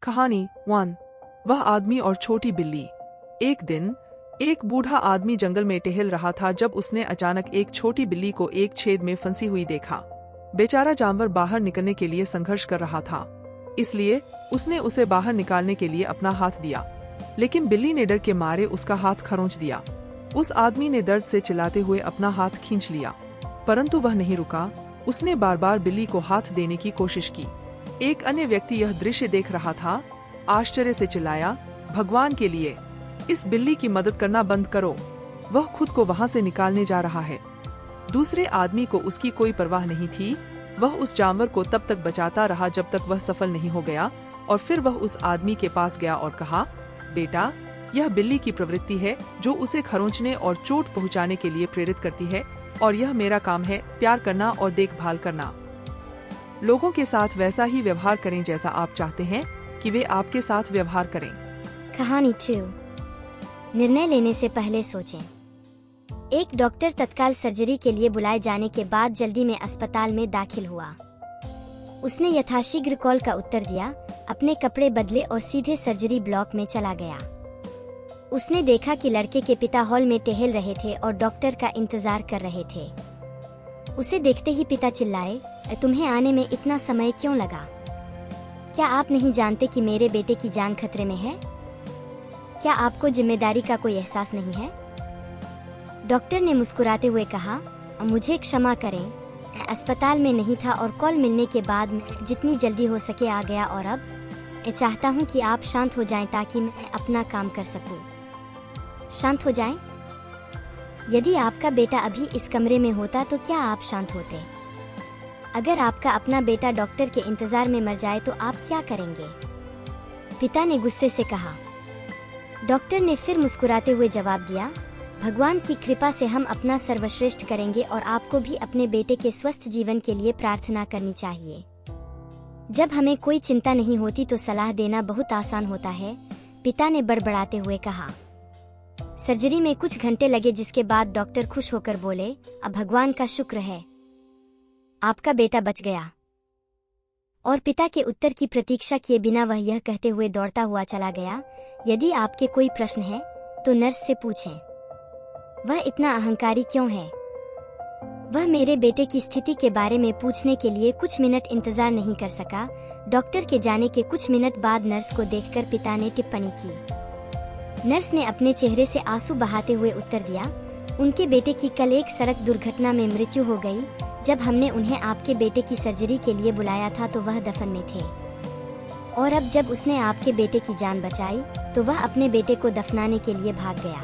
कहानी 1। वह आदमी और छोटी बिल्ली। एक दिन एक बूढ़ा आदमी जंगल में टहल रहा था जब उसने अचानक एक छोटी बिल्ली को एक छेद में फंसी हुई देखा। बेचारा जानवर बाहर निकलने के लिए संघर्ष कर रहा था, इसलिए उसने उसे बाहर निकालने के लिए अपना हाथ दिया, लेकिन बिल्ली ने डर के मारे उसका हाथ खरोंच दिया। उस आदमी ने दर्द से चिल्लाते हुए अपना हाथ खींच लिया, परंतु वह नहीं रुका। उसने बार बार बिल्ली को हाथ देने की कोशिश की। एक अन्य व्यक्ति यह दृश्य देख रहा था, आश्चर्य से चिल्लाया, भगवान के लिए इस बिल्ली की मदद करना बंद करो, वह खुद को वहां से निकालने जा रहा है। दूसरे आदमी को उसकी कोई परवाह नहीं थी। वह उस जानवर को तब तक बचाता रहा जब तक वह सफल नहीं हो गया, और फिर वह उस आदमी के पास गया और कहा, बेटा, यह बिल्ली की प्रवृत्ति है जो उसे खरोंचने और चोट पहुंचाने के लिए प्रेरित करती है, और यह मेरा काम है प्यार करना और देखभाल करना। लोगों के साथ वैसा ही व्यवहार करें जैसा आप चाहते हैं कि वे आपके साथ व्यवहार करें। कहानी 2। निर्णय लेने से पहले सोचें। एक डॉक्टर तत्काल सर्जरी के लिए बुलाए जाने के बाद जल्दी में अस्पताल में दाखिल हुआ। उसने यथाशीघ्र कॉल का उत्तर दिया, अपने कपड़े बदले और सीधे सर्जरी ब्लॉक में चला गया। उसने देखा कि लड़के के पिता हॉल में टहल रहे थे और डॉक्टर का इंतजार कर रहे थे। उसे देखते ही पिता चिल्लाए, तुम्हें आने में इतना समय क्यों लगा? क्या आप नहीं जानते कि मेरे बेटे की जान खतरे में है? क्या आपको जिम्मेदारी का कोई एहसास नहीं है? डॉक्टर ने मुस्कुराते हुए कहा, मुझे क्षमा करें, अस्पताल में नहीं था और कॉल मिलने के बाद मैं जितनी जल्दी हो सके आ गया, और अब चाहता हूं कि आप शांत हो जाएं ताकि मैं अपना काम कर सकूं। शांत हो जाएं? यदि आपका बेटा अभी इस कमरे में होता तो क्या आप शांत होते? अगर आपका अपना बेटा डॉक्टर के इंतजार में मर जाए तो आप क्या करेंगे? पिता ने गुस्से से कहा। डॉक्टर ने फिर मुस्कुराते हुए जवाब दिया, भगवान की कृपा से हम अपना सर्वश्रेष्ठ करेंगे और आपको भी अपने बेटे के स्वस्थ जीवन के लिए प्रार्थना करनी चाहिए। जब हमें कोई चिंता नहीं होती तो सलाह देना बहुत आसान होता है, पिता ने बड़बड़ाते हुए कहा। सर्जरी में कुछ घंटे लगे, जिसके बाद डॉक्टर खुश होकर बोले, अब भगवान का शुक्र है, आपका बेटा बच गया। और पिता के उत्तर की प्रतीक्षा किए बिना वह यह कहते हुए दौड़ता हुआ चला गया, यदि आपके कोई प्रश्न है तो नर्स से पूछें। वह इतना अहंकारी क्यों है? वह मेरे बेटे की स्थिति के बारे में पूछने के लिए कुछ मिनट इंतजार नहीं कर सका। डॉक्टर के जाने के कुछ मिनट बाद नर्स को देखकर पिता ने टिप्पणी की। नर्स ने अपने चेहरे से आंसू बहाते हुए उत्तर दिया, उनके बेटे की कल एक सड़क दुर्घटना में मृत्यु हो गई। जब हमने उन्हें आपके बेटे की सर्जरी के लिए बुलाया था तो वह दफन में थे, और अब जब उसने आपके बेटे की जान बचाई तो वह अपने बेटे को दफनाने के लिए भाग गया।